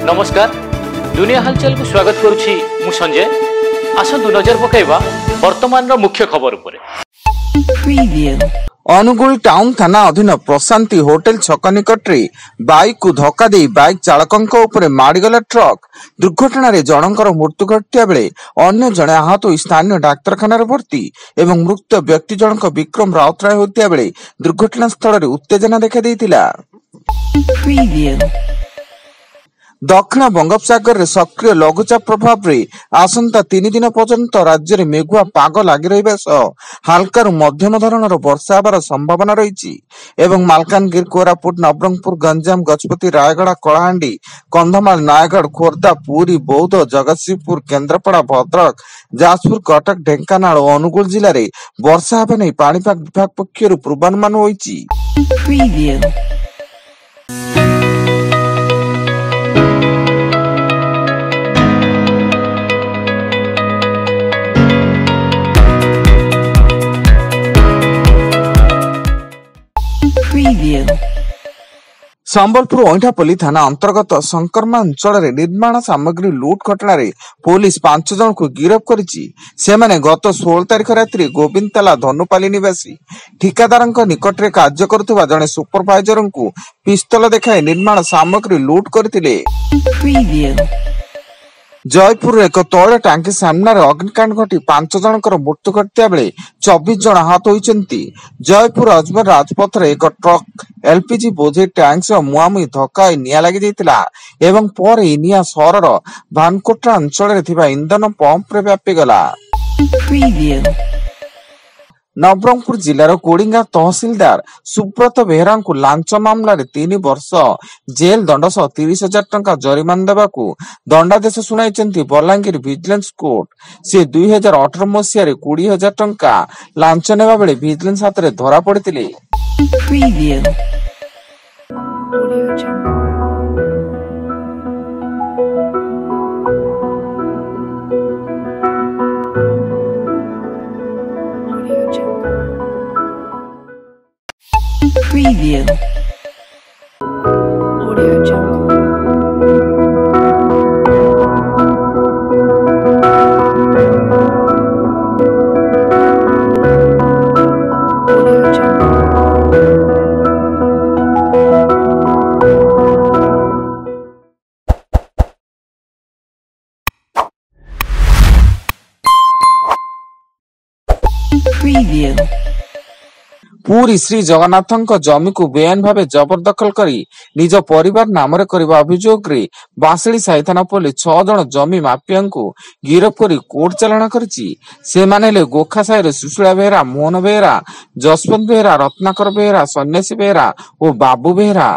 नमस्कार दुनिया हालचाल को स्वागत करुछि मु संजय। आसंतु नजर पकाइबा वर्तमान रो मुख्य खबर उपरे। अनुगुल टाउन थाना अधीन प्रशांति होटेल छक निकटरे बाइक को धक्का दे बाइक चालकंक उपरे मारिगला ट्रक दुर्घटना रे जनकर मृत्यु घटिया बेले अन्य जने आहत स्थानीय डाक्तरखाना रे भर्ती एवं मृत व्यक्ति जनक विक्रम राउतराय होतिया बेले दुर्घटना स्थल रे उत्तेजना देखा देइतिला। दक्षिण बंगोपसागर रे सक्रिय लघुचाप प्रभाव रे आसंता 3 दिन पर्यंत राज्य रे मेघुआ पाग लागि रहिबा सह हल्का रु मध्यम धरणर वर्षा होबार संभावना रहिछि एवं मालकानगिरी, कोरापुट, नवरंगपुर, गंजाम, गजपति, रायगड़ा, कलाहांडी, कंधमाल, नयागढ़, खोर्धा, पुरी, बौद्ध, जगतसिंहपुर, केन्द्रापड़ा, भद्रक, जाजपुर, कटक, ढेंकानाल और अनुगुल जिले में वर्षा होबा नै पाणीपाग विभाग पक्षरु पूर्वानुमान होइछि। संबलपुर ओंठापल्ली थाना अंतर्गत संकरमा अंचल रे निर्माण सामग्री लूट घटना रे पुलिस 5 जन को गिरफ्त करिछि। सेमाने गत 16 तारिख रात्रि गोविंदताला धनुपाली निवासी ठिकादारंक निकट रे कार्य करुवा जने सुपरवाइजर को पिस्तल देखाई निर्माण सामग्री लूट करथिले। जयपुर एक तैल टांकी सामने अग्निकांड घटी 5 जनकर मृत्यु घटिया बेले 24 जन आहत होइछन्ति। जयपुर अजमेर राजपथ रे एक ट्रक एलपीजी बोझे टैंक से मुहामुही धक्का निया लागि जाइतिला एवं पर निया सहरर भानकोटा अंचल रे थिबा इंधन पंप रे व्यापी गला। नवरंगपुर जिलार कोडिंगा तहसीलदार सुब्रत बेहरा को लांच मामला 3 वर्ष जेल दंड सह 30,000 टंका जरिमाना देवाकू दंडादेश सुनाई बलांगीर विजिलेंस कोर्ट। से 2018 मसीह 20,000 टंका लांच नेबा बेले विजिलेंस हाथ में धरा पड़े। Preview. Audio Jungle. Audio Jungle. Preview. Puri Shri जगन्नाथଙ୍କ जमी को बेआईन भाव जबरदखल करी निज परिवार नाम करने अभियोग रे बांसड़ी साई थाना पुलिस 6 जन जमी माफिया को गिरफ्त कर कोर्ट चालाण करिछि। से माने गोखा साई सुशीला बेहरा, मोहन बेहरा, जसवंत बेहरा, रत्नाकर बेहरा, सन्यासी बेहरा और बाबू बेहरा।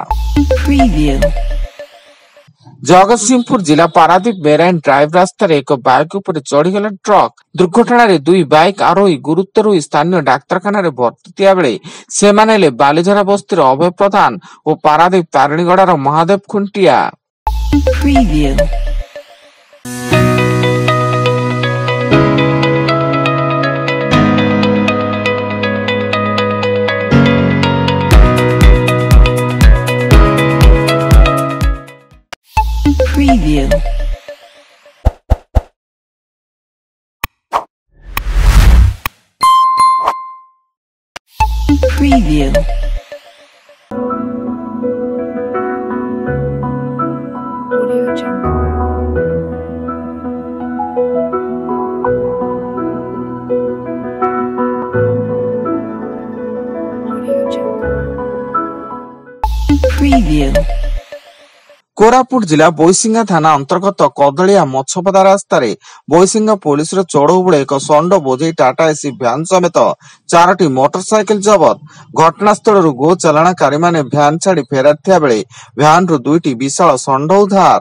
जगतसिंहपुर जिला पारादीप बेराइन ड्राइव रास्ता एक बाइक उपर चढ़ीगला ट्रक दुर्घटना रे 2 बाइक आरोही गुरुतर स्थानीय डाक्तरखाना रे भर्ती थिया बेले से माने बालीझरा बस्तीर अभय प्रधान और Paradip तारिणीगड़ार Mahadev Khuntia. Preview. Preview. Audio Jungle. Audio Jungle. Preview. Koraput जिला बोईसिंगा थाना अंतर्गत कदलिया मछपदा रास्ता बोईसिंगा पुलिस चढ़ऊ बेले एक षंड बोझे टाटा एसी भ्यान समेत 4टी मोटरसाइकेल जबत। घटनास्थल गो चालाणकारी माने भ्यान छाड़ी फेरार थिया बेले भ्यान रु 2टी विशाल षंड उद्धार।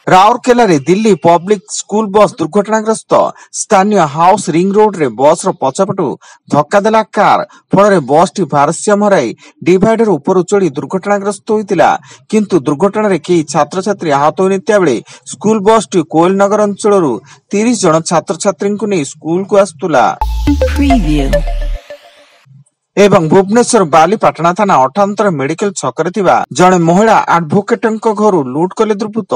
राउरकेला रे दिल्ली पब्लिक स्कूल बस दुर्घटनाग्रस्त। स्थानीय हाउस रिंग रोड रे बस रो पछपटू धक्का देला कार फल बस टी भारसाम्य हराई डिवाइडर ऊपर चढ़ी दुर्घटनाग्रस्त होइतिला। किंतु दुर्घटना रे कई छात्र छात्री आहत होइनित्या बेले स्कूल बस टी कोइलनगर अंचल 30 जन छात्र छात्री को नहीं स्कूल को आसुला। एवं भुवनेश्वर बालीपाटना थाना अठांतर मेडिकल छकरे थिबा जणे महिला आडभोकेटଙ୍କ घरु लुट कले दुर्बृत्त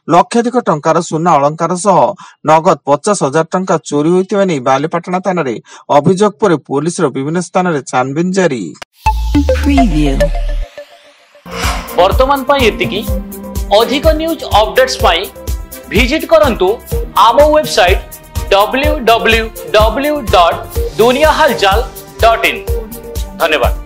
लक्षाधिक टंकार सुना अलंकार सह नगद 50,000 टंका चोरी होइतिबा नै बालीपाटना थाना रे अभियोग पर पुलिस रो विभिन्न स्थान रे छानबीन जारी। Preview. वर्तमान पाई एतिकी अधिक न्यूज अपडेट्स पाई विजिट करंतु आम वेबसाइट www.duniyahalchal.in। धन्यवाद।